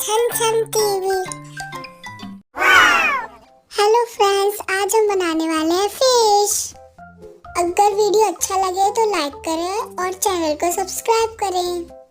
छन छन TV. Hello friends, आज हम बनाने वाले हैं फिश। अगर वीडियो अच्छा लगे तो लाइक करें और चैनल को सब्सक्राइब करें।